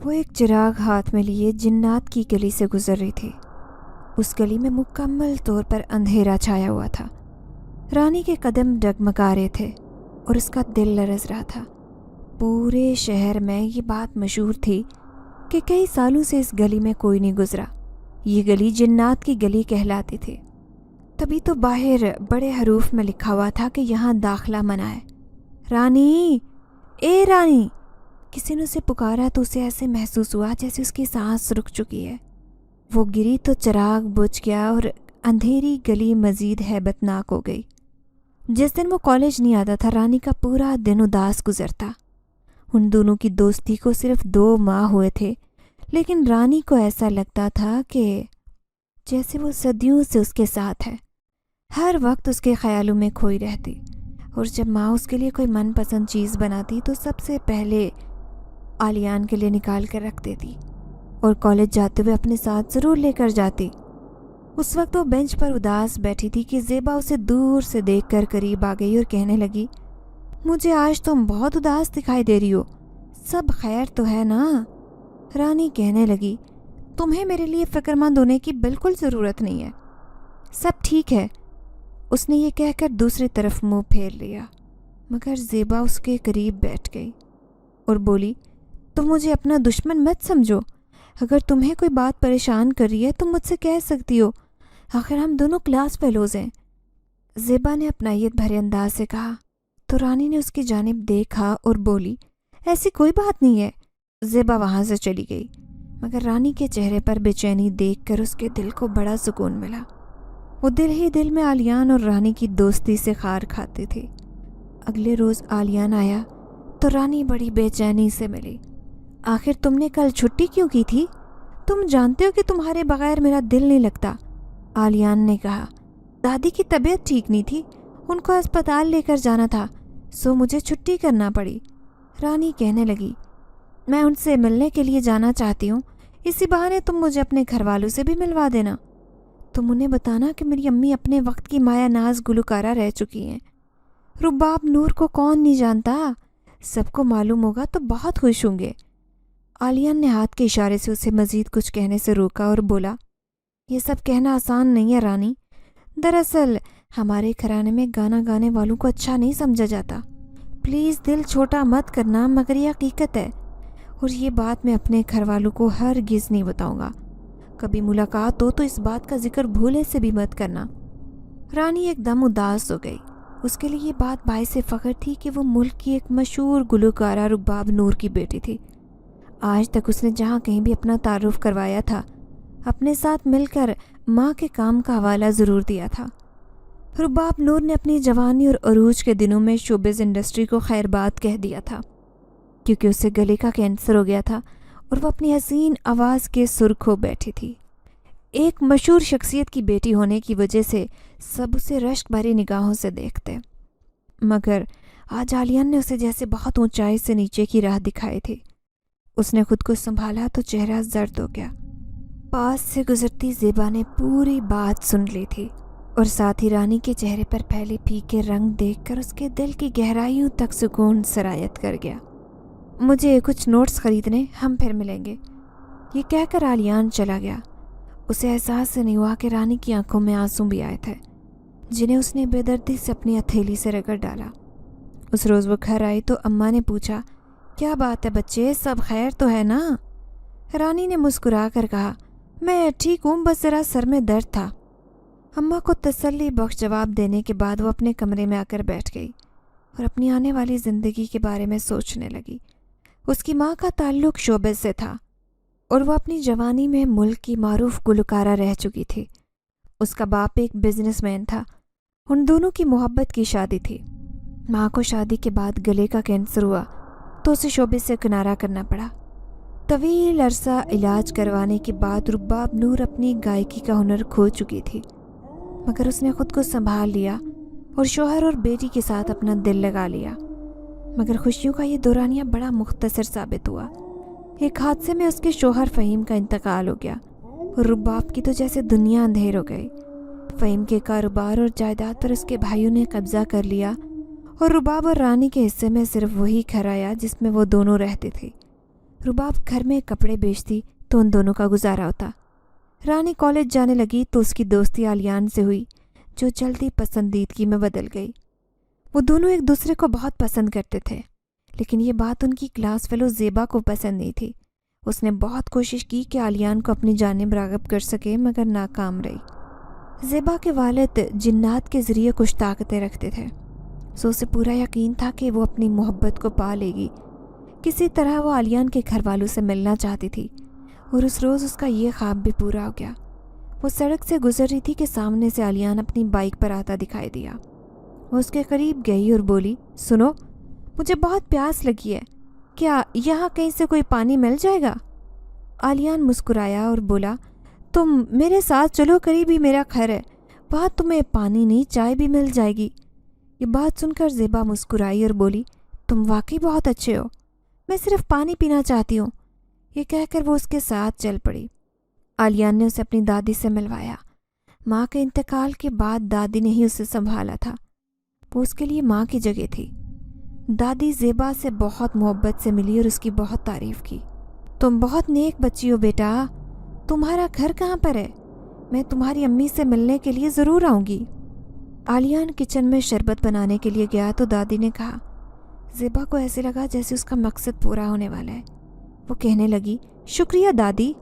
وہ ایک چراغ ہاتھ میں لیے جنات کی گلی سے گزر رہی تھی۔ اس گلی میں مکمل طور پر اندھیرا چھایا ہوا تھا۔ رانی کے قدم ڈگمگا رہے تھے اور اس کا دل لرز رہا تھا۔ پورے شہر میں یہ بات مشہور تھی کہ کئی سالوں سے اس گلی میں کوئی نہیں گزرا۔ یہ گلی جنات کی گلی کہلاتی تھی۔ تبھی تو باہر بڑے حروف میں لکھا ہوا تھا کہ یہاں داخلہ منع ہے۔ رانی، اے رانی! کسی نے اسے پکارا تو اسے ایسے محسوس ہوا جیسے اس کی سانس رک چکی ہے۔ وہ گری تو چراغ بجھ گیا اور اندھیری گلی مزید ہیبت ناک ہو گئی۔ جس دن وہ کالج نہیں آتا تھا، رانی کا پورا دن اداس گزرتا۔ ان دونوں کی دوستی کو صرف 2 ماہ ہوئے تھے، لیکن رانی کو ایسا لگتا تھا کہ جیسے وہ صدیوں سے اس کے ساتھ ہے، ہر وقت اس کے خیالوں میں کھوئی رہتی، اور جب ماں اس کے لیے کوئی من پسند چیز بناتی تو سب سے پہلے آلیان کے لیے نکال کر رکھ دیتی اور کالج جاتے ہوئے اپنے ساتھ ضرور لے کر جاتی۔ اس وقت وہ بینچ پر اداس بیٹھی تھی کہ زیبا اسے دور سے دیکھ کر قریب آ گئی اور کہنے لگی، مجھے آج تم بہت اداس دکھائی دے رہی ہو، سب خیر تو ہے نا؟ رانی کہنے لگی، تمہیں میرے لیے فکر مند ہونے کی بالکل ضرورت نہیں ہے، سب ٹھیک ہے۔ اس نے یہ کہہ کر دوسری طرف منہ پھیر لیا، مگر زیبا اس کے قریب بیٹھ گئی اور بولی، تم مجھے اپنا دشمن مت سمجھو، اگر تمہیں کوئی بات پریشان کر رہی ہے تو مجھ سے کہہ سکتی ہو، آخر ہم دونوں کلاس فیلوز ہیں۔ زیبا نے اپنائیت بھرے انداز سے کہا، تو رانی نے اس کی جانب دیکھا اور بولی، ایسی کوئی بات نہیں ہے۔ زیبا وہاں سے چلی گئی، مگر رانی کے چہرے پر بے چینی دیکھ کر اس کے دل کو بڑا سکون ملا۔ وہ دل ہی دل میں آلیان اور رانی کی دوستی سے خار کھاتی تھی۔ اگلے روز آلیان آیا تو رانی بڑی بے چینی سے ملی۔ آخر تم نے کل چھٹی کیوں کی تھی؟ تم جانتے ہو کہ تمہارے بغیر میرا دل نہیں لگتا، آلیان نے کہا۔ دادی کی طبیعت ٹھیک نہیں تھی، ان کو اسپتال لے کر جانا تھا، سو مجھے چھٹی کرنا پڑی۔ رانی کہنے لگی، میں ان سے ملنے کے لیے جانا چاہتی ہوں، اسی بہانے تم مجھے اپنے گھر والوں سے بھی ملوا دینا۔ تم انہیں بتانا کہ میری امی اپنے وقت کی مایا ناز گلوکارہ رہ چکی ہیں۔ رباب نور کو کون نہیں جانتا، سب کو معلوم ہوگا تو بہت خوش ہوں گے۔ آلیان نے ہاتھ کے اشارے سے اسے مزید کچھ کہنے سے روکا اور بولا، یہ سب کہنا آسان نہیں ہے رانی، دراصل ہمارے گھرانے میں گانا گانے والوں کو اچھا نہیں سمجھا جاتا، پلیز دل چھوٹا مت کرنا، مگر یہ حقیقت ہے، اور یہ بات میں اپنے گھر والوں کو ہرگز نہیں بتاؤں گا، کبھی ملاقات ہو تو اس بات کا ذکر بھولے سے بھی مت کرنا۔ رانی ایک دم اداس ہو گئی۔ اس کے لیے یہ بات باعث فخر تھی کہ وہ ملک کی ایک مشہور گلوکارہ رباب نور کی بیٹی تھی۔ آج تک اس نے جہاں کہیں بھی اپنا تعارف کروایا تھا، اپنے ساتھ مل کر ماں کے کام کا حوالہ ضرور دیا تھا۔ رباب نور نے اپنی جوانی اور عروج کے دنوں میں شوبز انڈسٹری کو خیر بات کہہ دیا تھا، کیونکہ اسے گلے کا کینسر ہو گیا تھا اور وہ اپنی حسین آواز کے سرخ ہو بیٹھی تھی۔ ایک مشہور شخصیت کی بیٹی ہونے کی وجہ سے سب اسے رشک بھری نگاہوں سے دیکھتے، مگر آج آلیان نے اسے جیسے بہت اونچائی سے نیچے کی راہ دکھائی تھی۔ اس نے خود کو سنبھالا تو چہرہ زرد ہو گیا۔ پاس سے گزرتی زیبا نے پوری بات سن لی تھی اور ساتھ ہی رانی کے چہرے پر پھیلے پھیکے رنگ دیکھ کر اس کے دل کی گہرائیوں تک سکون سرایت کر گیا۔ مجھے کچھ نوٹس خریدنے، ہم پھر ملیں گے، یہ کہہ کر آلیان چلا گیا۔ اسے احساس سے نہیں ہوا کہ رانی کی آنکھوں میں آنسو بھی آئے تھے، جنہیں اس نے بے دردی سے اپنی ہتھیلی سے رگڑ ڈالا۔ اس روز وہ گھر آئی تو اماں نے پوچھا، کیا بات ہے بچے، سب خیر تو ہے نا؟ رانی نے مسکرا کر کہا، میں ٹھیک ہوں، بس ذرا سر میں درد تھا۔ اماں کو تسلی بخش جواب دینے کے بعد وہ اپنے کمرے میں آ کر بیٹھ گئی اور اپنی آنے والی زندگی کے بارے میں سوچنے لگی۔ اس کی ماں کا تعلق شعبے سے تھا اور وہ اپنی جوانی میں ملک کی معروف گلوکارہ رہ چکی تھی۔ اس کا باپ ایک بزنس مین تھا۔ ان دونوں کی محبت کی شادی تھی۔ ماں کو شادی کے بعد گلے کا کینسر ہوا تو اسے شعبے سے کنارہ کرنا پڑا۔ طویل عرصہ علاج کروانے کے بعد رباب نور اپنی گائیکی کا ہنر کھو چکی تھی، مگر اس نے خود کو سنبھال لیا اور شوہر اور بیٹی کے ساتھ اپنا دل لگا لیا۔ مگر خوشیوں کا یہ دورانیہ بڑا مختصر ثابت ہوا۔ ایک حادثے میں اس کے شوہر فہیم کا انتقال ہو گیا اور رباب کی تو جیسے دنیا اندھیر ہو گئی۔ فہیم کے کاروبار اور جائیداد پر اس کے بھائیوں نے قبضہ کر لیا اور رباب اور رانی کے حصے میں صرف وہی گھر آیا جس میں وہ دونوں رہتی تھی۔ رباب گھر میں کپڑے بیچتی تو ان دونوں کا گزارا ہوتا۔ رانی کالج جانے لگی تو اس کی دوستی آلیان سے ہوئی جو جلدی پسندیدگی میں بدل گئی۔ وہ دونوں ایک دوسرے کو بہت پسند کرتے تھے، لیکن یہ بات ان کی کلاس فیلو زیبا کو پسند نہیں تھی۔ اس نے بہت کوشش کی کہ آلیان کو اپنی جانب راغب کر سکے مگر ناکام رہی۔ زیبا کے والد جنات کے ذریعے کچھ طاقتیں رکھتے تھے، سو اسے پورا یقین تھا کہ وہ اپنی محبت کو پا لے گی۔ کسی طرح وہ آلیان کے گھر والوں سے ملنا چاہتی تھی اور اس روز اس کا یہ خواب بھی پورا ہو گیا۔ وہ سڑک سے گزر رہی تھی کہ سامنے سے آلیان اپنی بائک پر آتا دکھائی دیا۔ وہ اس کے قریب گئی اور بولی، سنو، مجھے بہت پیاس لگی ہے، کیا یہاں کہیں سے کوئی پانی مل جائے گا؟ آلیان مسکرایا اور بولا، تم میرے ساتھ چلو، قریب ہی میرا گھر ہے، وہاں تمہیں پانی نہیں چائے بھی مل جائے گی۔ یہ بات سن کر زیبا مسکرائی اور بولی، تم واقعی بہت اچھے ہو، میں صرف پانی پینا چاہتی ہوں۔ یہ کہہ کر وہ اس کے ساتھ چل پڑی۔ آلیان نے اسے اپنی دادی سے ملوایا۔ ماں کے انتقال کے بعد دادی نے ہی اسے سنبھالا تھا، وہ اس کے لیے ماں کی جگہ تھی۔ دادی زیبا سے بہت محبت سے ملی اور اس کی بہت تعریف کی۔ تم بہت نیک بچی ہو بیٹا، تمہارا گھر کہاں پر ہے؟ میں تمہاری امی سے ملنے کے لیے ضرور آؤں گی۔ آلیان کچن میں شربت بنانے کے لیے گیا تو دادی نے کہا۔ زیبا کو ایسے لگا جیسے اس کا مقصد پورا ہونے والا ہے۔ وہ کہنے لگی، شکریہ دادی،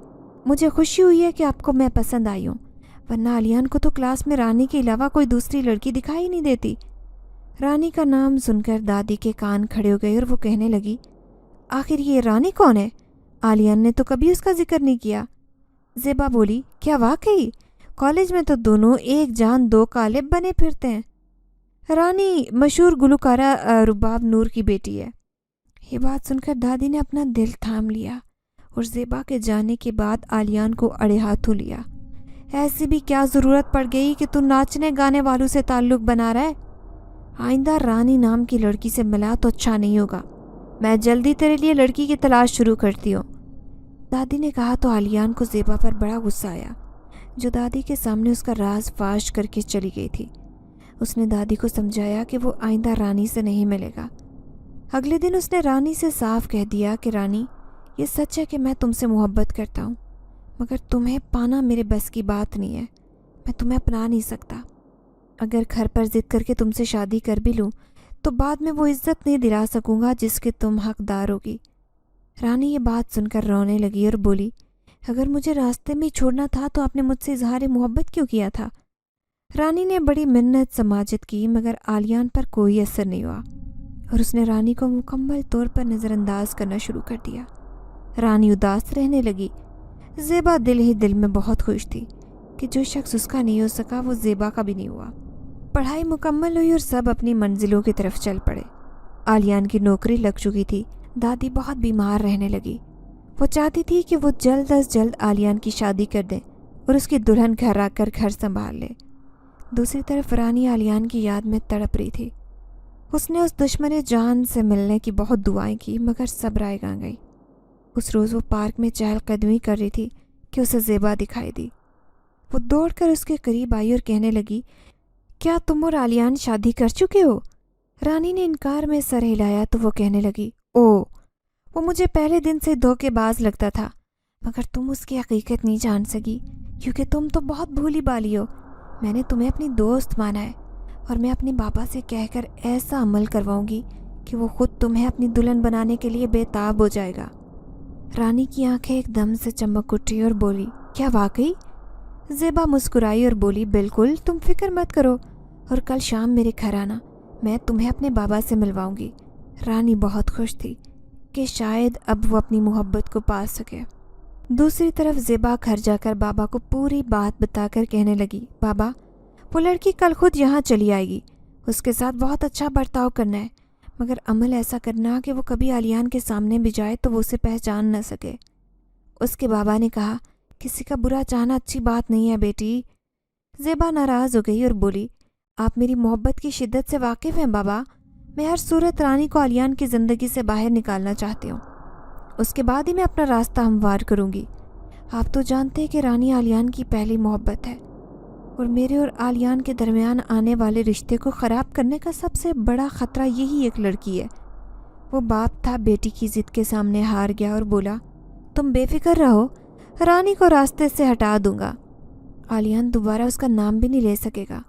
مجھے خوشی ہوئی ہے کہ آپ کو میں پسند آئی ہوں، ورنہ آلیان کو تو کلاس میں رانی کے علاوہ کوئی دوسری لڑکی دکھائی نہیں دیتی۔ رانی کا نام سن کر دادی کے کان کھڑے ہو گئے اور وہ کہنے لگی، آخر یہ رانی کون ہے؟ آلیان نے تو کبھی اس کا ذکر نہیں کیا۔ زیبا بولی، کیا واقعی؟ کالج میں تو دونوں ایک جان دو قالب بنے پھرتے ہیں۔ رانی مشہور گلوکارہ رباب نور کی بیٹی ہے۔ یہ بات سن کر دادی نے اپنا دل تھام لیا اور زیبا کے جانے کے بعد آلیان کو اڑے ہاتھوں لیا۔ ایسی بھی کیا ضرورت پڑ گئی کہ تو ناچنے گانے والوں سے تعلق بنا رہا ہے؟ آئندہ رانی نام کی لڑکی سے ملا تو اچھا نہیں ہوگا۔ میں جلدی تیرے لیے لڑکی کی تلاش شروع کرتی ہوں۔ دادی نے کہا تو آلیان کو زیبا پر بڑا غصہ آیا، جو دادی کے سامنے اس کا راز فاش کر کے چلی گئی تھی۔ اس نے دادی کو سمجھایا کہ وہ آئندہ رانی سے نہیں ملے گا۔ اگلے دن اس نے رانی سے صاف کہہ دیا کہ رانی، یہ سچ ہے کہ میں تم سے محبت کرتا ہوں، مگر تمہیں پانا میرے بس کی بات نہیں ہے، میں تمہیں اپنا نہیں سکتا۔ اگر گھر پر ضد کر کے تم سے شادی کر بھی لوں تو بعد میں وہ عزت نہیں دلا سکوں گا جس کے تم حقدار ہوگی۔ رانی یہ بات سن کر رونے لگی اور بولی، اگر مجھے راستے میں چھوڑنا تھا تو آپ نے مجھ سے اظہار محبت کیوں کیا تھا؟ رانی نے بڑی منت سماجت کی مگر آلیان پر کوئی اثر نہیں ہوا اور اس نے رانی کو مکمل طور پر نظر انداز کرنا شروع کر دیا۔ رانی اداس رہنے لگی۔ زیبا دل ہی دل میں بہت خوش تھی کہ جو شخص اس کا نہیں ہو سکا وہ زیبا کا بھی نہیں ہوا۔ پڑھائی مکمل ہوئی اور سب اپنی منزلوں کی طرف چل پڑے۔ آلیان کی نوکری لگ چکی تھی۔ دادی بہت بیمار رہنے لگی۔ وہ چاہتی تھی کہ وہ جلد از جلد آلیان کی شادی کر دیں اور اس کی دلہن گھر آ کر گھر سنبھال لے۔ دوسری طرف رانی آلیان کی یاد میں تڑپ رہی تھی۔ اس نے اس دشمن جان سے ملنے کی بہت دعائیں کی مگر سب رائے گاں گئی۔ اس روز وہ پارک میں چہل قدمی کر رہی تھی کہ اسے زیبا دکھائی دی۔ وہ دوڑ کر اس کے قریب آئی اور کہنے لگی، کیا تم اور آلیان شادی کر چکے ہو؟ رانی نے انکار میں سر ہلایا تو وہ کہنے لگی، او، وہ مجھے پہلے دن سے دھوکے باز لگتا تھا، مگر تم اس کی حقیقت نہیں جان سکی کیونکہ تم تو بہت بھولی بالی ہو۔ میں نے تمہیں اپنی دوست مانا ہے اور میں اپنے بابا سے کہہ کر ایسا عمل کرواؤں گی کہ وہ خود تمہیں اپنی دلہن بنانے کے لیے بے تاب ہو جائے گا۔ رانی کی آنکھیں ایک دم سے چمک اٹھی اور بولی، کیا واقعی؟ زیبا مسکرائی اور بولی، بالکل، تم فکر مت کرو اور کل شام میرے گھر آنا، میں تمہیں اپنے بابا سے ملواؤں گی۔ رانی بہت خوش تھی کہ شاید اب وہ اپنی محبت کو پا سکے۔ دوسری طرف زیبا گھر جا کر بابا کو پوری بات بتا کر کہنے لگی، بابا، وہ لڑکی کل خود یہاں چلی آئے گی، اس کے ساتھ بہت اچھا برتاؤ کرنا ہے، مگر عمل ایسا کرنا کہ وہ کبھی آلیان کے سامنے بھی جائے تو وہ اسے پہچان نہ سکے۔ اس کے بابا نے کہا، کسی کا برا چاہنا اچھی بات نہیں ہے بیٹی۔ زیبا ناراض ہو گئی اور بولی، آپ میری محبت کی شدت سے واقف ہیں بابا، میں ہر صورت رانی کو آلیان کی زندگی سے باہر نکالنا چاہتی ہوں، اس کے بعد ہی میں اپنا راستہ ہموار کروں گی۔ آپ تو جانتے ہیں کہ رانی آلیان کی پہلی محبت ہے اور میرے اور آلیان کے درمیان آنے والے رشتے کو خراب کرنے کا سب سے بڑا خطرہ یہی ایک لڑکی ہے۔ وہ باپ تھا بیٹی کی ضد کے سامنے ہار گیا اور بولا، تم بے فکر رہو، رانی کو راستے سے ہٹا دوں گا، آلیان دوبارہ اس کا نام بھی نہیں لے سکے گا۔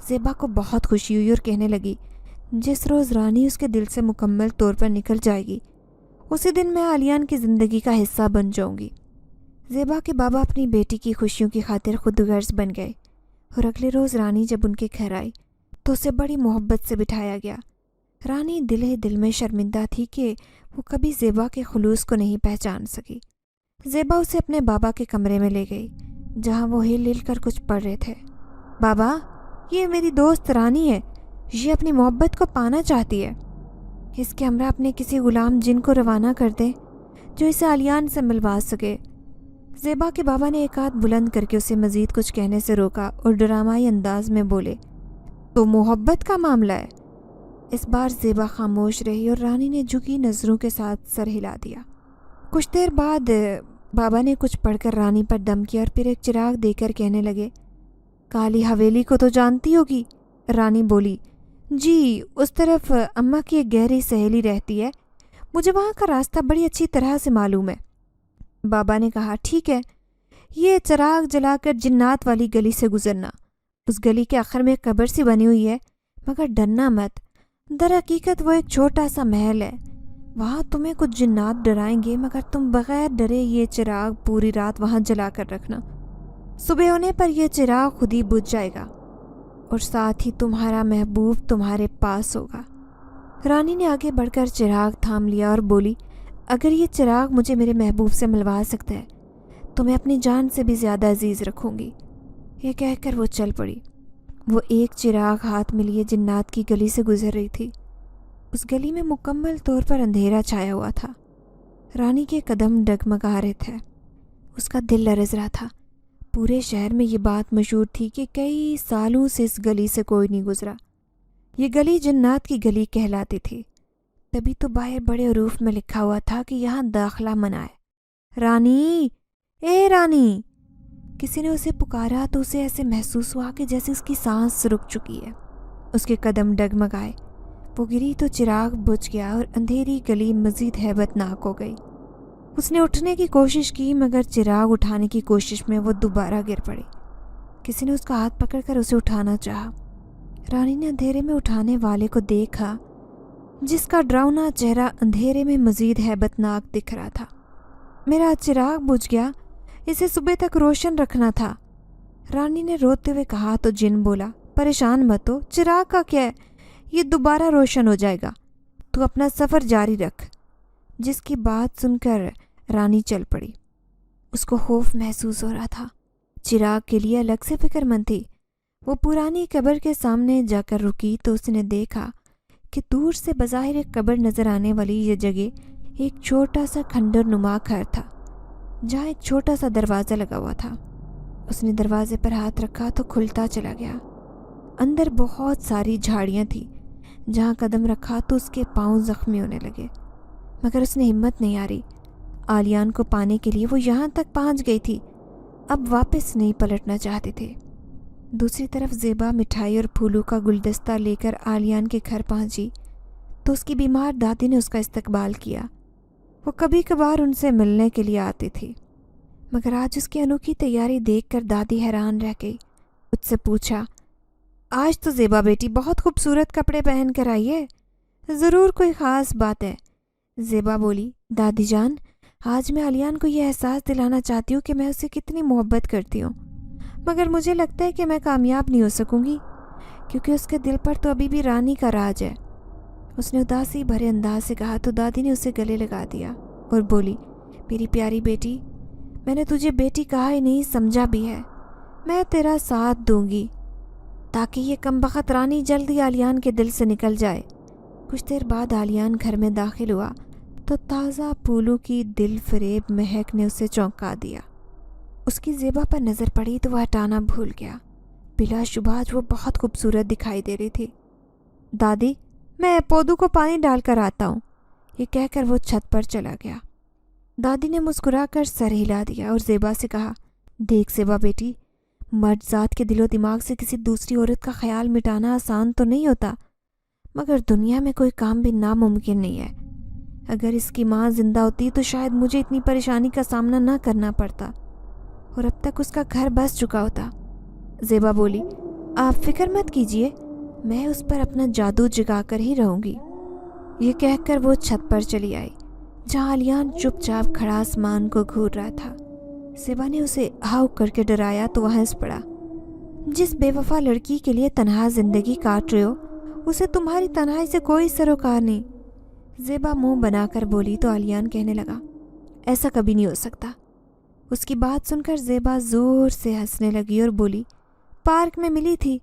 زیبا کو بہت خوشی ہوئی اور کہنے لگی، جس روز رانی اس کے دل سے مکمل طور پر نکل جائے گی اسی دن میں آلیان کی زندگی کا حصہ بن جاؤں گی۔ زیبا کے بابا اپنی بیٹی کی خوشیوں کی خاطر خود غرض بن گئے اور اگلے روز رانی جب ان کے گھر آئی تو اسے بڑی محبت سے بٹھایا گیا۔ رانی دل ہی دل میں شرمندہ تھی کہ وہ کبھی زیبا کے خلوص کو نہیں پہچان سکی۔ زیبا اسے اپنے بابا کے کمرے میں لے گئی جہاں وہ ہل ہل کر کچھ پڑھ رہے تھے۔ بابا، یہ میری دوست رانی ہے، یہ اپنی محبت کو پانا چاہتی ہے، اس کے ہمراہ اپنے کسی غلام جن کو روانہ کر دیں جو اسے آلیان سے ملوا سکے۔ زیبا کے بابا نے ایک ہاتھ بلند کر کے اسے مزید کچھ کہنے سے روکا اور ڈرامائی انداز میں بولے، تو محبت کا معاملہ ہے۔ اس بار زیبا خاموش رہی اور رانی نے جھکی نظروں کے ساتھ سر ہلا دیا۔ کچھ دیر بعد بابا نے کچھ پڑھ کر رانی پر دم کیا اور پھر ایک چراغ دے کر کہنے لگے، کالی حویلی کو تو جانتی ہوگی؟ رانی بولی، جی، اس طرف اماں کی ایک گہری سہیلی رہتی ہے، مجھے وہاں کا راستہ بڑی اچھی طرح سے معلوم ہے۔ بابا نے کہا، ٹھیک ہے، یہ چراغ جلا کر جنات والی گلی سے گزرنا، اس گلی کے آخر میں ایک قبر سی بنی ہوئی ہے، مگر ڈرنا مت، در حقیقت وہ ایک چھوٹا سا محل ہے، وہاں تمہیں کچھ جنات ڈرائیں گے مگر تم بغیر ڈرے یہ چراغ پوری رات وہاں جلا کر رکھنا، صبح ہونے پر یہ چراغ خود ہی بجھ جائے گا اور ساتھ ہی تمہارا محبوب تمہارے پاس ہوگا۔ رانی نے آگے بڑھ کر چراغ تھام لیا اور بولی، اگر یہ چراغ مجھے میرے محبوب سے ملوا سکتا ہے تو میں اپنی جان سے بھی زیادہ عزیز رکھوں گی۔ یہ کہہ کر وہ چل پڑی۔ وہ ایک چراغ ہاتھ میں لیے جنات کی گلی سے گزر رہی تھی۔ اس گلی میں مکمل طور پر اندھیرا چھایا ہوا تھا۔ رانی کے قدم ڈگمگا رہے تھے، اس کا دل لرز رہا تھا۔ پورے شہر میں یہ بات مشہور تھی کہ کئی سالوں سے اس گلی سے کوئی نہیں گزرا۔ یہ گلی جنات کی گلی کہلاتی تھی، تبھی تو باہر بڑے حروف میں لکھا ہوا تھا کہ یہاں داخلہ منع ہے۔ رانی، اے رانی! کسی نے اسے پکارا تو اسے ایسے محسوس ہوا کہ جیسے اس کی سانس رک چکی ہے۔ اس کے قدم ڈگمگائے، وہ گری تو چراغ بجھ گیا اور اندھیری گلی مزید ہیبت ناک ہو گئی۔ اس نے اٹھنے کی کوشش کی مگر چراغ اٹھانے کی کوشش میں وہ دوبارہ گر پڑی۔ کسی نے اس کا ہاتھ پکڑ کر اسے اٹھانا چاہا۔ رانی نے اندھیرے میں اٹھانے والے کو دیکھا جس کا ڈراؤنا چہرہ اندھیرے میں مزید ہیبت ناک دکھ رہا تھا۔ میرا چراغ بجھ گیا، اسے صبح تک روشن رکھنا تھا، رانی نے روتے ہوئے کہا تو جن بولا، پریشان مت ہو، چراغ کا کیا ہے، یہ دوبارہ روشن ہو جائے گا، تو اپنا سفر جاری رکھ۔ جس کی بات سن کر رانی چل پڑی۔ اس کو خوف محسوس ہو رہا تھا، چراغ کے لیے الگ سے فکر مند تھی۔ وہ پرانی قبر کے سامنے جا کر رکی تو اس نے دیکھا کہ دور سے بظاہر ایک قبر نظر آنے والی یہ جگہ ایک چھوٹا سا کھنڈر نما گھر تھا جہاں ایک چھوٹا سا دروازہ لگا ہوا تھا۔ اس نے دروازے پر ہاتھ رکھا تو کھلتا چلا گیا۔ اندر بہت ساری جھاڑیاں تھیں، جہاں قدم رکھا تو اس کے پاؤں زخمی ہونے لگے، مگر اس نے ہمت نہیں ہاری۔ آلیان کو پانے کے لیے وہ یہاں تک پہنچ گئی تھی، اب واپس نہیں پلٹنا چاہتے تھے۔ دوسری طرف زیبا مٹھائی اور پھولوں کا گلدستہ لے کر آلیان کے گھر پہنچی تو اس کی بیمار دادی نے اس کا استقبال کیا۔ وہ کبھی کبھار ان سے ملنے کے لیے آتی تھی، مگر آج اس کی انوکھی تیاری دیکھ کر دادی حیران رہ گئی۔ اس سے پوچھا، آج تو زیبا بیٹی بہت خوبصورت کپڑے پہن کر آئی ہے، ضرور کوئی خاص بات ہے؟ زیبا بولی، دادی جان، آج میں آلیان کو یہ احساس دلانا چاہتی ہوں کہ میں اسے کتنی محبت کرتی ہوں، مگر مجھے لگتا ہے کہ میں کامیاب نہیں ہو سکوں گی کیونکہ اس کے دل پر تو ابھی بھی رانی کا راج ہے۔ اس نے اداسی بھرے انداز سے کہا تو دادی نے اسے گلے لگا دیا اور بولی، میری پیاری بیٹی، میں نے تجھے بیٹی کہا ہی نہیں، سمجھا بھی ہے، میں تیرا ساتھ دوں گی تاکہ یہ کمبخت رانی جلدی آلیان کے دل سے نکل جائے۔ کچھ دیر بعد آلیان گھر میں داخل ہوا تو تازہ پھولوں کی دل فریب مہک نے اسے چونکا دیا۔ اس کی زیبا پر نظر پڑی تو وہ ہٹانا بھول گیا۔ بلا شبہ آج وہ بہت خوبصورت دکھائی دے رہی تھی۔ دادی، میں پودوں کو پانی ڈال کر آتا ہوں، یہ کہہ کر وہ چھت پر چلا گیا۔ دادی نے مسکرا کر سر ہلا دیا اور زیبا سے کہا، دیکھ زیبا بیٹی، مرد ذات کے دل و دماغ سے کسی دوسری عورت کا خیال مٹانا آسان تو نہیں ہوتا، مگر دنیا میں کوئی کام بھی ناممکن نہیں ہے۔ اگر اس کی ماں زندہ ہوتی تو شاید مجھے اتنی پریشانی کا سامنا نہ کرنا پڑتا اور اب تک اس کا گھر بس چکا ہوتا۔ زیبا بولی، آپ فکر مت کیجیے، میں اس پر اپنا جادو جگا کر ہی رہوں گی۔ یہ کہہ کر وہ چھت پر چلی آئی جہاں علیان چپ چاپ کھڑا آسمان کو گھور رہا تھا۔ زیبا نے اسے ہاؤ کر کے ڈرایا تو وہ ہنس پڑا۔ جس بے وفا لڑکی کے لیے تنہا زندگی کاٹ رہے ہو اسے تمہاری تنہائی سے کوئی سروکار نہیں۔ زیبا منہ بنا کر بولی تو علیان کہنے لگا، ایسا کبھی نہیں ہو سکتا۔ اس کی بات سن کر زیبا زور سے ہنسنے لگی اور بولی، پارک میں ملی تھی،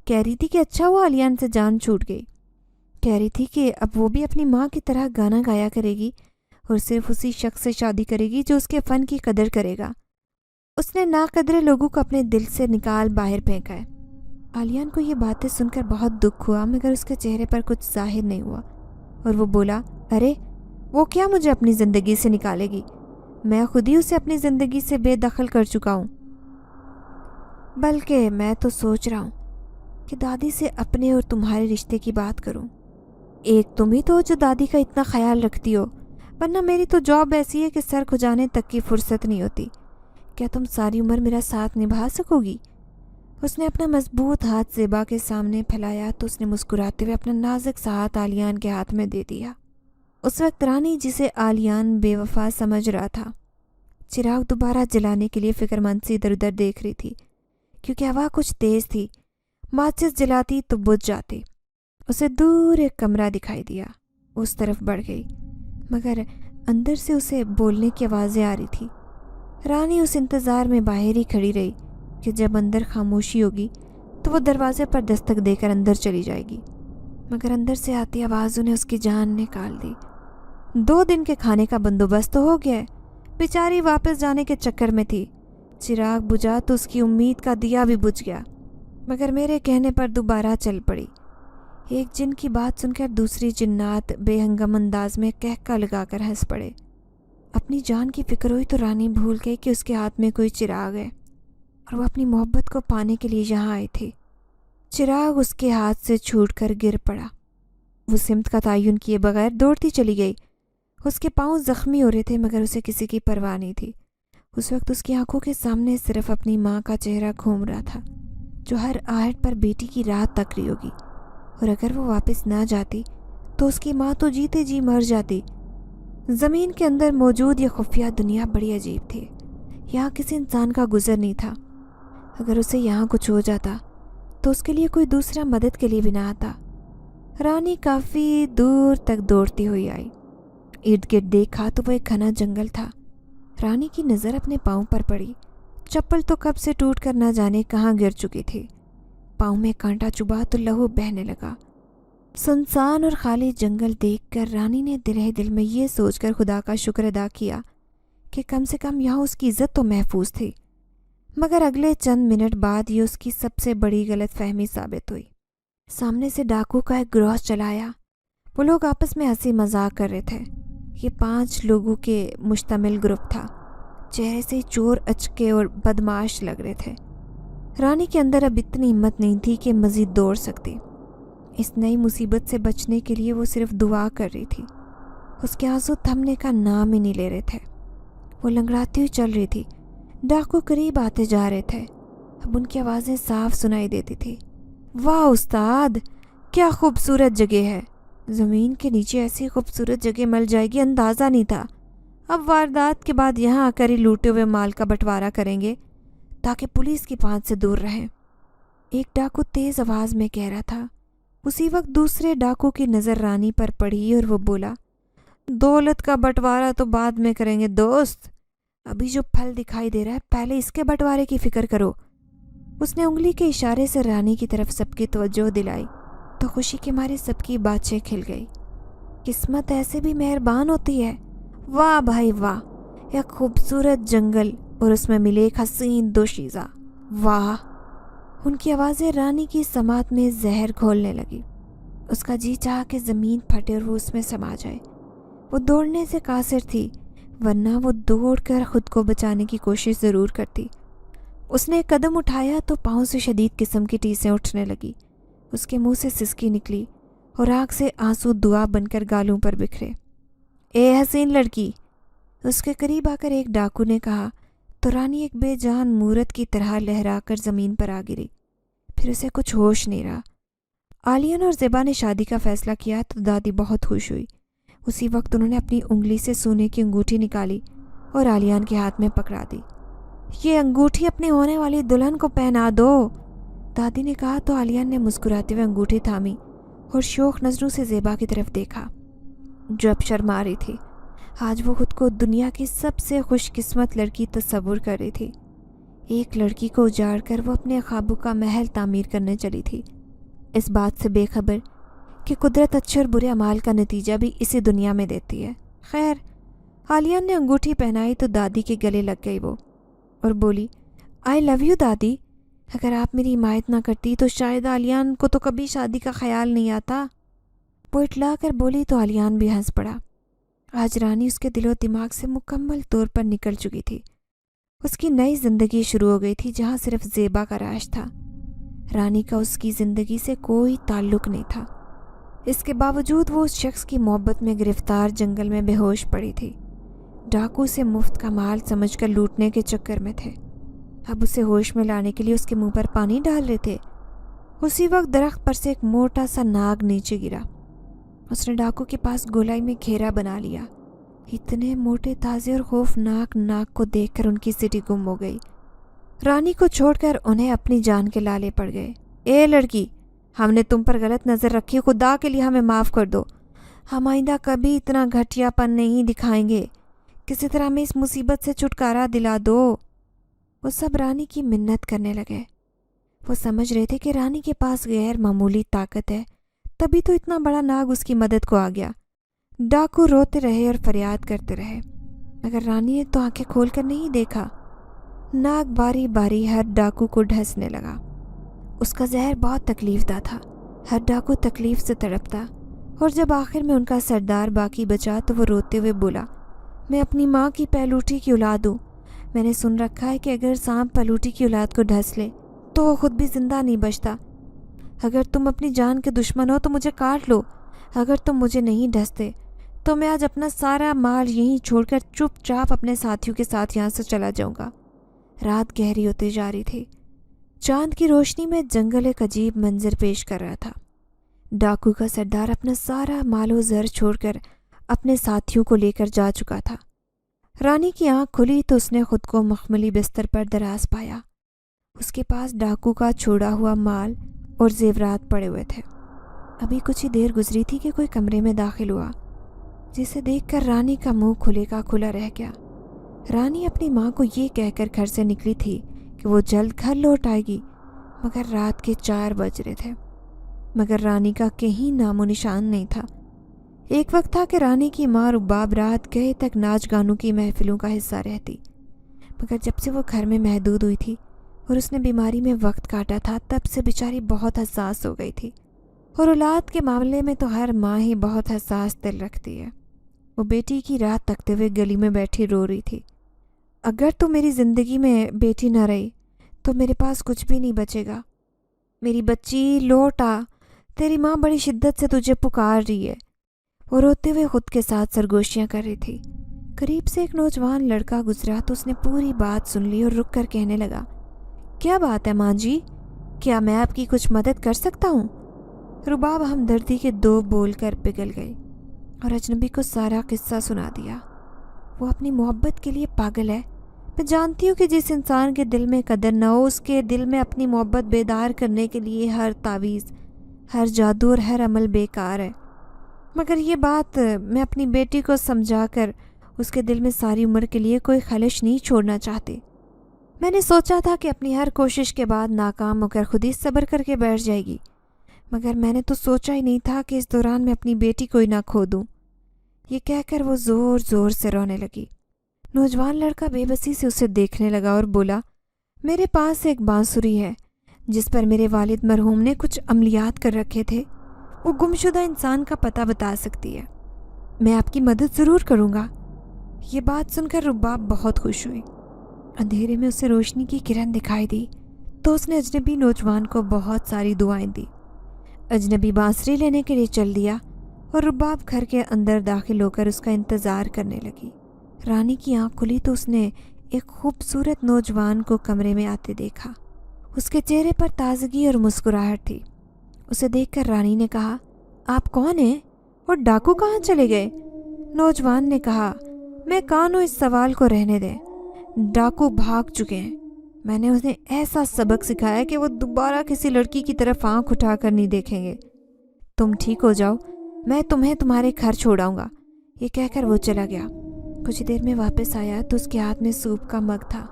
کہہ رہی تھی کہ اچھا ہوا علیان سے جان چھوٹ گئی، کہہ رہی تھی کہ اب وہ بھی اپنی ماں کی طرح گانا گایا کرے گی اور صرف اسی شخص سے شادی کرے گی جو اس کے فن کی قدر کرے گا۔ اس نے ناقدرے لوگوں کو اپنے دل سے نکال باہر پھینکا ہے۔ علیان کو یہ باتیں سن کر بہت دکھ ہوا مگر اس کے چہرے پر کچھ ظاہر نہیں ہوا اور وہ بولا، ارے وہ کیا مجھے اپنی زندگی سے نکالے گی، میں خود ہی اسے اپنی زندگی سے بے دخل کر چکا ہوں۔ بلکہ میں تو سوچ رہا ہوں کہ دادی سے اپنے اور تمہارے رشتے کی بات کروں۔ ایک تم ہی تو جو دادی کا اتنا خیال رکھتی ہو، ورنہ میری تو جاب ایسی ہے کہ سر کھجانے تک کی فرصت نہیں ہوتی۔ کیا تم ساری عمر میرا ساتھ نبھا سکو گی؟ اس نے اپنا مضبوط ہاتھ زیبا کے سامنے پھیلایا تو اس نے مسکراتے ہوئے اپنا نازک سا ہاتھ علیان کے ہاتھ میں دے دیا۔ اس وقت رانی، جسے علیان بے وفا سمجھ رہا تھا، چراغ دوبارہ جلانے کے لیے فکر مند سے ادھر ادھر دیکھ رہی تھی کیونکہ ہوا کچھ تیز تھی، ماچس جلاتی تو بجھ جاتی۔ اسے دور ایک کمرہ دکھائی دیا، اس طرف بڑھ گئی مگر اندر سے اسے بولنے کی آوازیں آ رہی تھی۔ رانی اس انتظار میں باہر ہی کھڑی رہی کہ جب اندر خاموشی ہوگی تو وہ دروازے پر دستک دے کر اندر چلی جائے گی، مگر اندر سے آتی آوازوں نے اس کی جان نکال دی۔ 2 دن کے کھانے کا بندوبست تو ہو گیا ہے، بیچاری واپس جانے کے چکر میں تھی۔ چراغ بجھا تو اس کی امید کا دیا بھی بجھ گیا، مگر میرے کہنے پر دوبارہ چل پڑی۔ ایک جن کی بات سن کر دوسری جنات بے ہنگم انداز میں کہکا لگا کر ہنس پڑے۔ اپنی جان کی فکر ہوئی تو رانی بھول گئی کہ اس کے ہاتھ میں کوئی چراغ ہے اور وہ اپنی محبت کو پانے کے لیے یہاں آئی تھی۔ چراغ اس کے ہاتھ سے چھوٹ کر گر پڑا۔ وہ سمت کا تعین کیے بغیر دوڑتی چلی گئی۔ اس کے پاؤں زخمی ہو رہے تھے مگر اسے کسی کی پرواہ نہیں تھی۔ اس وقت اس کی آنکھوں کے سامنے صرف اپنی ماں کا چہرہ گھوم رہا تھا جو ہر آہٹ پر بیٹی کی رات تک رہی ہوگی، اور اگر وہ واپس نہ جاتی تو اس کی ماں تو جیتے جی مر جاتی۔ زمین کے اندر موجود یہ خفیہ دنیا بڑی عجیب تھی۔ یہاں کسی انسان کا گزر نہیں تھا۔ اگر اسے یہاں کچھ ہو جاتا تو اس کے لیے کوئی دوسرا مدد کے لیے بھی نہ آتا۔ رانی کافی دور تک دوڑتی ہوئی آئی۔ ارد گرد دیکھا تو وہ ایک گھنا جنگل تھا۔ رانی کی نظر اپنے پاؤں پر پڑی۔ چپل تو کب سے ٹوٹ کر نہ جانے کہاں گر چکی تھی۔ پاؤں میں کانٹا چبھا تو لہو بہنے لگا۔ سنسان اور خالی جنگل دیکھ کر رانی نے دل ہی دل میں یہ سوچ کر خدا کا شکر ادا کیا کہ کم سے کم یہاں اس کی عزت تو محفوظ تھی۔ مگر اگلے چند منٹ بعد یہ اس کی سب سے بڑی غلط فہمی ثابت ہوئی۔ سامنے سے ڈاکو کا ایک گروہ چلایا۔ وہ لوگ آپس میں ہنسی مذاق کر رہے تھے۔ یہ 5 لوگوں کے مشتمل گروپ تھا۔ چہرے سے چور اچکے اور بدمعاش لگ رہے تھے۔ رانی کے اندر اب اتنی ہمت نہیں تھی کہ مزید دوڑ سکتی۔ اس نئی مصیبت سے بچنے کے لیے وہ صرف دعا کر رہی تھی۔ اس کے آنسو تھمنے کا نام ہی نہیں لے رہے تھے۔ وہ لنگڑاتی ہوئی چل رہی تھی۔ ڈاکو قریب آتے جا رہے تھے۔ اب ان کی آوازیں صاف سنائی دیتی تھی۔ واہ استاد، کیا خوبصورت جگہ ہے۔ زمین کے نیچے ایسی خوبصورت جگہ مل جائے گی اندازہ نہیں تھا۔ اب واردات کے بعد یہاں آ کر ہی لوٹے ہوئے مال کا بٹوارا کریں گے تاکہ پولیس کی پانچ سے دور رہیں۔ ایک ڈاکو تیز آواز میں کہہ رہا تھا۔ اسی وقت دوسرے ڈاکو کی نظر رانی پر پڑی اور وہ بولا، دولت کا بٹوارا تو بعد میں کریں گے دوست، ابھی جو پھل دکھائی دے رہا ہے پہلے اس کے بٹوارے کی فکر کرو۔ اس نے انگلی کے اشارے سے رانی کی طرف سب کی توجہ دلائی تو خوشی کے مارے سب کی باتیں کھل گئی۔ قسمت ایسے بھی مہربان ہوتی ہے۔ واہ بھائی واہ، ایک خوبصورت جنگل اور اس میں ملے ایک حسین دوشیزہ، واہ۔ ان کی آوازیں رانی کی سماعت میں زہر گھولنے لگی۔ اس کا جی چاہا کہ زمین پھٹے اور وہ اس میں سما جائے۔ وہ دوڑنے سے قاصر تھی ورنہ وہ دوڑ کر خود کو بچانے کی کوشش ضرور کرتی۔ اس نے ایک قدم اٹھایا تو پاؤں سے شدید قسم کی ٹیسیں اٹھنے لگی۔ اس کے منہ سے سسکی نکلی اور آنکھ سے آنسو دعا بن کر گالوں پر بکھرے۔ اے حسین لڑکی، اس کے قریب آ کر ایک ڈاکو نے کہا تو رانی ایک بے جان مورت کی طرح لہرا کر زمین پر آ گری۔ پھر اسے کچھ ہوش نہیں رہا۔ عالیان اور زیبا نے شادی کا فیصلہ کیا تو دادی بہت خوش ہوئی۔ اسی وقت انہوں نے اپنی انگلی سے سونے کی انگوٹھی نکالی اور عالیان کے ہاتھ میں پکڑا دی۔ یہ انگوٹھی اپنی ہونے والی دلہن کو پہنا دو، دادی نے کہا تو عالیان نے مسکراتے ہوئے انگوٹھی تھامی اور شوق نظروں سے زیبا کی طرف دیکھا جو اب شرما رہی تھی۔ آج وہ خود کو دنیا کی سب سے خوش قسمت لڑکی تصور کر رہی تھی۔ ایک لڑکی کو اجاڑ کر وہ اپنے خوابوں کا محل تعمیر کرنے چلی تھی، اس بات سے بے خبر کہ قدرت اچھے اور برے اعمال کا نتیجہ بھی اسی دنیا میں دیتی ہے۔ خیر، عالیان نے انگوٹھی پہنائی تو دادی کے گلے لگ گئی وہ اور بولی، آئی لو یو دادی، اگر آپ میری حمایت نہ کرتی تو شاید عالیان کو تو کبھی شادی کا خیال نہیں آتا۔ وہ اٹلا کر بولی تو عالیان بھی ہنس پڑا۔ آج رانی اس کے دل و دماغ سے مکمل طور پر نکل چکی تھی۔ اس کی نئی زندگی شروع ہو گئی تھی جہاں صرف زیبا کا راج تھا۔ رانی کا اس کی زندگی سے کوئی تعلق نہیں تھا۔ اس کے باوجود وہ اس شخص کی محبت میں گرفتار جنگل میں بے ہوش پڑی تھی، ڈاکو سے مفت کا مال سمجھ کر لوٹنے کے چکر میں تھے۔ اب اسے ہوش میں لانے کے لیے اس کے منہ پر پانی ڈال رہے تھے۔ اسی وقت درخت پر سے ایک موٹا سا ناگ نیچے گرا۔ اس نے ڈاکو کے پاس گولائی میں گھیرا بنا لیا۔ اتنے موٹے تازے اور خوفناک ناگ کو دیکھ کر ان کی سٹی گم ہو گئی۔ رانی کو چھوڑ کر انہیں اپنی جان کے لالے پڑ گئے۔ اے لڑکی، ہم نے تم پر غلط نظر رکھی، خدا کے لیے ہمیں معاف کر دو۔ ہم آئندہ کبھی اتنا گھٹیا پن نہیں دکھائیں گے، کسی طرح ہمیں اس مصیبت سے چھٹکارا دلا دو۔ وہ سب رانی کی منت کرنے لگے۔ وہ سمجھ رہے تھے کہ رانی کے پاس غیر معمولی طاقت ہے، تبھی تو اتنا بڑا ناگ اس کی مدد کو آ گیا۔ ڈاکو روتے رہے اور فریاد کرتے رہے، مگر رانی نے تو آنکھیں کھول کر نہیں دیکھا۔ ناگ باری باری ہر ڈاکو کو ڈھسنے لگا۔ اس کا زہر بہت تکلیف دہ تھا، ہر ڈاکو تکلیف سے تڑپتا، اور جب آخر میں ان کا سردار باقی بچا تو وہ روتے ہوئے بولا، میں اپنی ماں کی پہلوٹی کی اولاد ہوں۔ میں نے سن رکھا ہے کہ اگر سانپ پہلوٹی کی اولاد کو ڈھس لے تو وہ خود بھی زندہ نہیں بچتا۔ اگر تم اپنی جان کے دشمن ہو تو مجھے کاٹ لو، اگر تم مجھے نہیں ڈھستے تو میں آج اپنا سارا مال یہیں چھوڑ کر چپ چاپ اپنے ساتھیوں کے ساتھ یہاں سے چلا جاؤں گا۔ رات گہری ہوتی جا رہی تھی۔ چاند کی روشنی میں جنگل ایک عجیب منظر پیش کر رہا تھا۔ ڈاکو کا سردار اپنا سارا مال و زر چھوڑ کر اپنے ساتھیوں کو لے کر جا چکا تھا۔ رانی کی آنکھ کھلی تو اس نے خود کو مخملی بستر پر دراز پایا۔ اس کے پاس ڈاکو کا چھوڑا ہوا مال اور زیورات پڑے ہوئے تھے۔ ابھی کچھ ہی دیر گزری تھی کہ کوئی کمرے میں داخل ہوا، جسے دیکھ کر رانی کا منہ کھلے کا کھلا رہ گیا۔ رانی اپنی ماں کو یہ کہہ کر گھر سے نکلی تھی کہ وہ جلد گھر لوٹ آئے گی، مگر رات کے 4 بج رہے تھے، مگر رانی کا کہیں نام و نشان نہیں تھا۔ ایک وقت تھا کہ رانی کی ماں رباب رات گئے تک ناچ گانوں کی محفلوں کا حصہ رہتی، مگر جب سے وہ گھر میں محدود ہوئی تھی اور اس نے بیماری میں وقت کاٹا تھا تب سے بیچاری بہت حساس ہو گئی تھی، اور اولاد کے معاملے میں تو ہر ماں ہی بہت حساس دل رکھتی ہے۔ وہ بیٹی کی رات تکتے ہوئے گلی میں بیٹھی رو رہی تھی، اگر تو میری زندگی میں بیٹی نہ رہی تو میرے پاس کچھ بھی نہیں بچے گا۔ میری بچی لوٹ آ، تیری ماں بڑی شدت سے تجھے پکار رہی ہے۔ وہ روتے ہوئے خود کے ساتھ سرگوشیاں کر رہی تھی۔ قریب سے ایک نوجوان لڑکا گزرا تو اس نے پوری بات سن لی اور رک کر کہنے لگا، کیا بات ہے ماں جی، کیا میں آپ کی کچھ مدد کر سکتا ہوں؟ رباب ہمدردی کے 2 بول کر پگھل گئی اور اجنبی کو سارا قصہ سنا دیا۔ وہ اپنی محبت کے لیے پاگل ہے۔ میں جانتی ہوں کہ جس انسان کے دل میں قدر نہ ہو اس کے دل میں اپنی محبت بیدار کرنے کے لیے ہر تعویذ، ہر جادو اور ہر عمل بیکار ہے، مگر یہ بات میں اپنی بیٹی کو سمجھا کر اس کے دل میں ساری عمر کے لیے کوئی خلش نہیں چھوڑنا چاہتی۔ میں نے سوچا تھا کہ اپنی ہر کوشش کے بعد ناکام ہو کر خود ہی صبر کر کے بیٹھ جائے گی، مگر میں نے تو سوچا ہی نہیں تھا کہ اس دوران میں اپنی بیٹی کو ہی نہ کھو دوں۔ یہ کہہ کر وہ زور زور سے رونے لگی۔ نوجوان لڑکا بے بسی سے اسے دیکھنے لگا اور بولا، میرے پاس ایک بانسری ہے جس پر میرے والد مرحوم نے کچھ عملیات کر رکھے تھے، وہ گمشدہ انسان کا پتہ بتا سکتی ہے، میں آپ کی مدد ضرور کروں گا۔ یہ بات سن کر رباب بہت خوش ہوئی۔ اندھیرے میں اسے روشنی کی کرن دکھائی دی تو اس نے اجنبی نوجوان کو بہت ساری دعائیں دی۔ اجنبی بانسری لینے کے لیے چل دیا اور رباب گھر کے اندر داخل ہو کر اس کا انتظار کرنے لگی۔ رانی کی آنکھ کھلی تو اس نے ایک خوبصورت نوجوان کو کمرے میں آتے دیکھا۔ اس کے چہرے پر تازگی اور مسکراہٹ تھی۔ اسے دیکھ کر رانی نے کہا، آپ کون ہیں اور ڈاکو کہاں چلے گئے؟ نوجوان نے کہا، میں کون ہوں، اس سوال کو رہنے دیں۔ ڈاکو بھاگ چکے ہیں۔ میں نے انہیں ایسا سبق سکھایا کہ وہ دوبارہ کسی لڑکی کی طرف آنکھ اٹھا کر نہیں دیکھیں گے۔ تم ٹھیک ہو جاؤ، میں تمہیں تمہارے گھر چھوڑاؤں گا۔ یہ کہہ کر وہ چلا گیا۔ کچھ دیر میں واپس آیا تو اس کے ہاتھ میں سوپ کا مگ تھا۔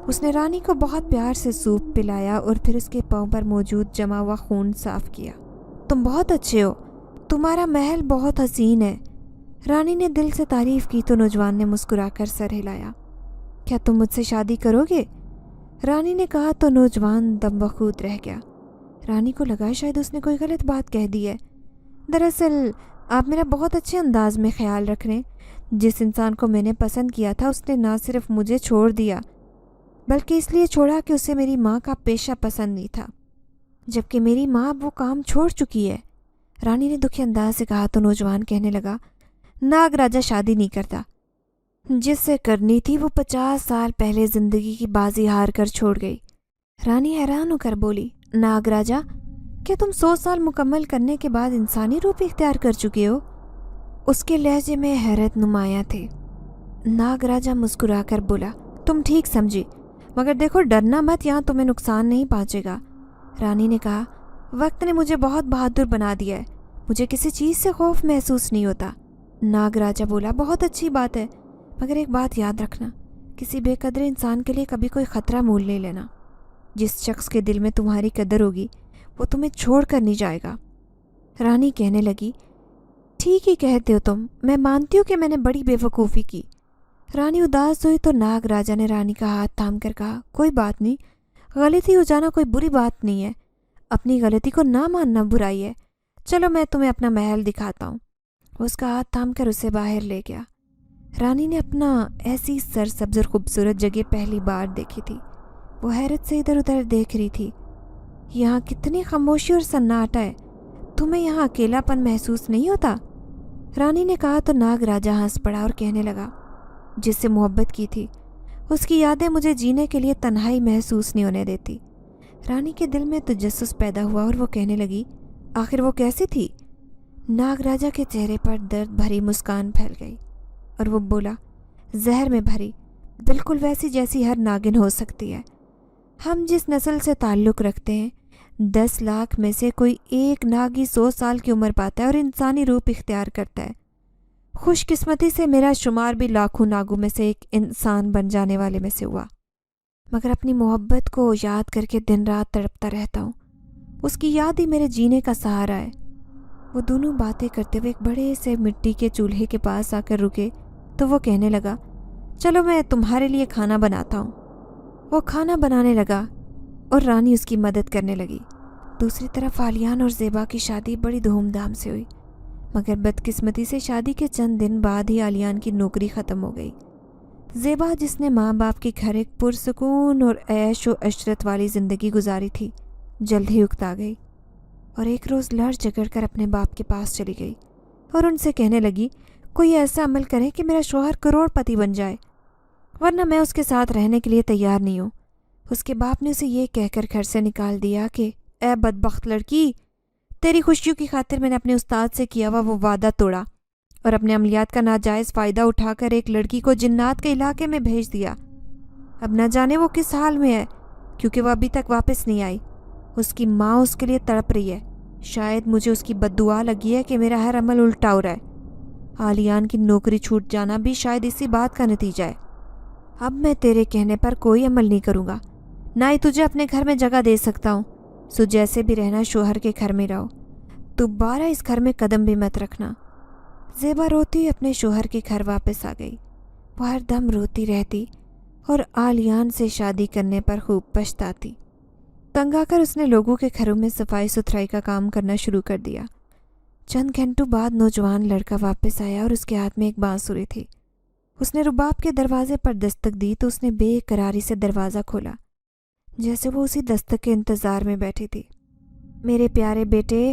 اس نے رانی کو بہت پیار سے سوپ پلایا اور پھر اس کے پاؤں پر موجود جمع ہوا خون صاف کیا۔ تم بہت اچھے ہو، تمہارا محل بہت حسین ہے۔ رانی نے دل سے تعریف کی تو نوجوان نے مسکرا کر سر ہلایا۔ کیا تم مجھ سے شادی کرو گے؟ رانی نے کہا تو نوجوان دم بخود رہ گیا۔ رانی کو لگا شاید اس نے کوئی غلط بات کہہ دی ہے۔ دراصل آپ میرا بہت اچھے انداز میں خیال رکھ رہے ہیں۔ جس انسان کو میں نے پسند کیا تھا اس نے نہ صرف مجھے چھوڑ دیا بلکہ اس لیے چھوڑا کہ اسے میری ماں کا پیشہ پسند نہیں تھا، جبکہ میری ماں اب وہ کام چھوڑ چکی ہے۔ رانی نے دکھی انداز سے کہا تو نوجوان کہنے لگا، ناگ راجا شادی نہیں کرتا۔ جس سے کرنی تھی وہ 50 سال پہلے زندگی کی بازی ہار کر چھوڑ گئی۔ رانی حیران ہو کر بولی، ناگ راجا، کیا تم 100 سال مکمل کرنے کے بعد انسانی روپ اختیار کر چکے ہو؟ اس کے لہجے میں حیرت نمایاں تھے۔ ناگ راجا مسکرا کر بولا، تم ٹھیک سمجھی، مگر دیکھو ڈرنا مت، یہاں تمہیں نقصان نہیں پہنچے گا۔ رانی نے کہا، وقت نے مجھے بہت بہادر بنا دیا ہے، مجھے کسی چیز سے خوف محسوس نہیں ہوتا۔ ناگ راجا بولا، بہت اچھی بات ہے، مگر ایک بات یاد رکھنا، کسی بے قدر انسان کے لیے کبھی کوئی خطرہ مول نہیں لینا۔ جس شخص کے دل میں تمہاری قدر ہوگی وہ تمہیں چھوڑ کر نہیں جائے گا۔ رانی کہنے لگی، ٹھیک ہی کہتے ہو تم، میں مانتی ہوں کہ میں نے بڑی بے وقوفی کی۔ رانی اداس ہوئی تو ناگ راجا نے رانی کا ہاتھ تھام کر کہا، کوئی بات نہیں، غلطی ہو جانا کوئی بری بات نہیں ہے، اپنی غلطی کو نہ ماننا برائی ہے۔ چلو میں تمہیں اپنا محل دکھاتا ہوں۔ وہ اس کا ہاتھ تھام کر اسے باہر لے گیا۔ رانی نے اپنا ایسی سرسبز اور خوبصورت جگہ پہلی بار دیکھی تھی۔ وہ حیرت سے ادھر ادھر دیکھ رہی تھی۔ یہاں کتنی خاموشی اور سناٹا ہے، تمہیں یہاں اکیلا پن محسوس نہیں ہوتا؟ رانی نے کہا تو ناگ راجا ہنس پڑا اور کہنے لگا، جس سے محبت کی تھی اس کی یادیں مجھے جینے کے لیے تنہائی محسوس نہیں ہونے دیتی۔ رانی کے دل میں تجسس پیدا ہوا اور وہ کہنے لگی، آخر وہ کیسی تھی؟ ناگ راجا کے چہرے پر درد بھری مسکان پھیل گئی اور وہ بولا، زہر میں بھری، بالکل ویسی جیسی ہر ناگن ہو سکتی ہے۔ ہم جس نسل سے تعلق رکھتے ہیں 10 لاکھ میں سے کوئی ایک ناگ ہی 100 سال کی عمر پاتا ہے اور انسانی روپ اختیار کرتا ہے۔ خوش قسمتی سے میرا شمار بھی لاکھوں ناگوں میں سے ایک انسان بن جانے والے میں سے ہوا، مگر اپنی محبت کو یاد کر کے دن رات تڑپتا رہتا ہوں۔ اس کی یاد ہی میرے جینے کا سہارا ہے۔ وہ دونوں باتیں کرتے ہوئے ایک بڑے سے مٹی کے چولہے کے پاس آ کر رکے تو وہ کہنے لگا، چلو میں تمہارے لیے کھانا بناتا ہوں۔ وہ کھانا بنانے لگا اور رانی اس کی مدد کرنے لگی۔ دوسری طرف آلیان اور زیبا کی شادی بڑی دھوم دھام سے ہوئی، مگر بدقسمتی سے شادی کے چند دن بعد ہی آلیان کی نوکری ختم ہو گئی۔ زیبا، جس نے ماں باپ کے گھر ایک پرسکون اور عیش و عشرت والی زندگی گزاری تھی، جلد ہی اکتا گئی اور ایک روز لڑ جگڑ کر اپنے باپ کے پاس چلی گئی اور ان سے کہنے لگی، کوئی ایسا عمل کرے کہ میرا شوہر کروڑ پتی بن جائے، ورنہ میں اس کے ساتھ رہنے کے لیے تیار نہیں ہوں۔ اس کے باپ نے اسے یہ کہہ کر گھر سے نکال دیا کہ اے بدبخت لڑکی، تیری خوشیوں کی خاطر میں نے اپنے استاد سے کیا ہوا وہ وعدہ توڑا اور اپنے عملیات کا ناجائز فائدہ اٹھا کر ایک لڑکی کو جنات کے علاقے میں بھیج دیا۔ اب نہ جانے وہ کس حال میں ہے، کیونکہ وہ ابھی تک واپس نہیں آئی۔ اس کی ماں اس کے لیے تڑپ رہی ہے۔ شاید مجھے اس کی بد دعا لگی ہے کہ میرا ہر عمل الٹا ہو رہا ہے۔ آلیان کی نوکری چھوٹ جانا بھی شاید اسی بات کا نتیجہ ہے۔ اب میں تیرے کہنے پر کوئی عمل نہیں کروں گا، نہ ہی تجھے اپنے گھر میں جگہ دے سکتا ہوں۔ سو جیسے بھی رہنا شوہر کے گھر میں رہو، دوبارہ اس گھر میں قدم بھی مت رکھنا۔ زیبا روتی ہوئی اپنے شوہر کے گھر واپس آ گئی۔ وہ ہر دم روتی رہتی اور آلیان سے شادی کرنے پر خوب پچھتاتی۔ تنگ آ کر اس نے لوگوں کے گھروں میں صفائی ستھرائی کا کام کرنا شروع کر دیا۔ چند گھنٹوں بعد نوجوان لڑکا واپس آیا اور اس کے ہاتھ میں ایک بانسری تھی۔ اس نے رباب کے دروازے پر دستک دی تو اس نے بے قراری سے دروازہ کھولا، جیسے وہ اسی دستک کے انتظار میں بیٹھی تھی۔ میرے پیارے بیٹے،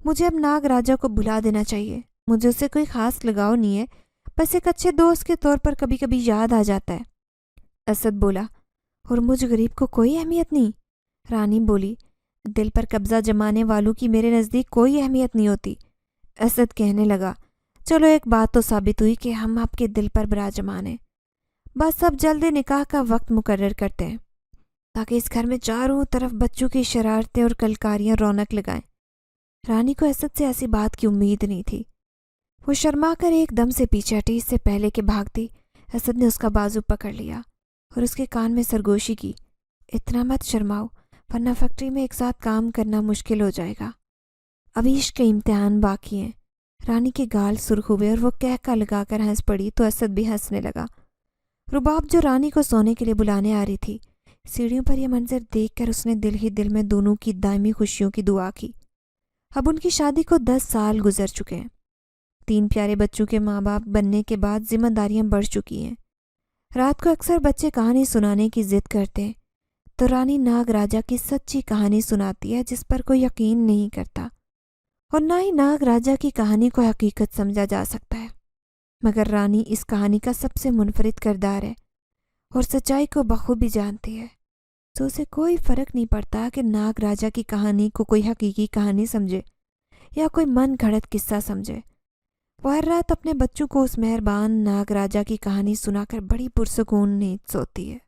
مجھے اب ناگ راجا کو بلا دینا چاہیے. مجھے اسے کوئی خاص لگاؤ نہیں ہے، بس ایک اچھے دوست کے طور پر کبھی کبھی یاد آ جاتا ہے. اسد بولا. اور مجھ غریب کو کوئی اہمیت نہیں؟ رانی بولی. دل پر قبضہ جمانے والوں کی میرے نزدیک کوئی اہمیت نہیں ہوتی. اسد کہنے لگا. چلو ایک بات تو ثابت ہوئی کہ ہم آپ کے دل پر براجمان ہیں. بس اب جلدی نکاح کا وقت مقرر کرتے ہیں تاکہ اس گھر میں چاروں طرف بچوں کی شرارتیں اور کلکاریاں رونق لگائیں. رانی کو اسد سے ایسی بات کی امید نہیں تھی. وہ شرما کر ایک دم سے پیچھے ہٹی. اس سے پہلے کہ بھاگتی، اسد نے اس کا بازو پکڑ لیا اور اس کے کان میں سرگوشی کی. اتنا مت شرماؤ، ورنہ فیکٹری میں ایک ساتھ کام کرنا مشکل ہو جائے گا. ابھی عشق کے امتحان باقی ہیں. رانی کے گال سرخ ہوئے اور وہ کہکا لگا کر ہنس پڑی تو اسد بھی ہنسنے لگا. رباب جو رانی کو سونے کے لیے بلانے آ رہی تھی، سیڑھیوں پر یہ منظر دیکھ کر اس نے دل ہی دل میں دونوں کی دائمی خوشیوں کی دعا کی. اب ان کی شادی کو 10 سال گزر چکے ہیں. 3 پیارے بچوں کے ماں باپ بننے کے بعد ذمہ داریاں بڑھ چکی ہیں. رات کو اکثر بچے کہانی سنانے کی ضد کرتے ہیں تو رانی ناگ راجا کی سچی کہانی سناتی ہے جس پر کوئی یقین نہیں کرتا، اور نہ ہی ناگ راجا کی کہانی کو حقیقت سمجھا جا سکتا ہے. مگر رانی اس کہانی کا سب سے منفرد کردار ہے اور سچائی کو بخوبی جانتی ہے. تو اسے کوئی فرق نہیں پڑتا کہ ناگ راجا کی کہانی کو کوئی حقیقی کہانی سمجھے یا کوئی من گھڑت قصہ سمجھے. وہ ہر رات اپنے بچوں کو اس مہربان ناگ راجا کی کہانی سنا کر بڑی پرسکون نیند سوتی ہے.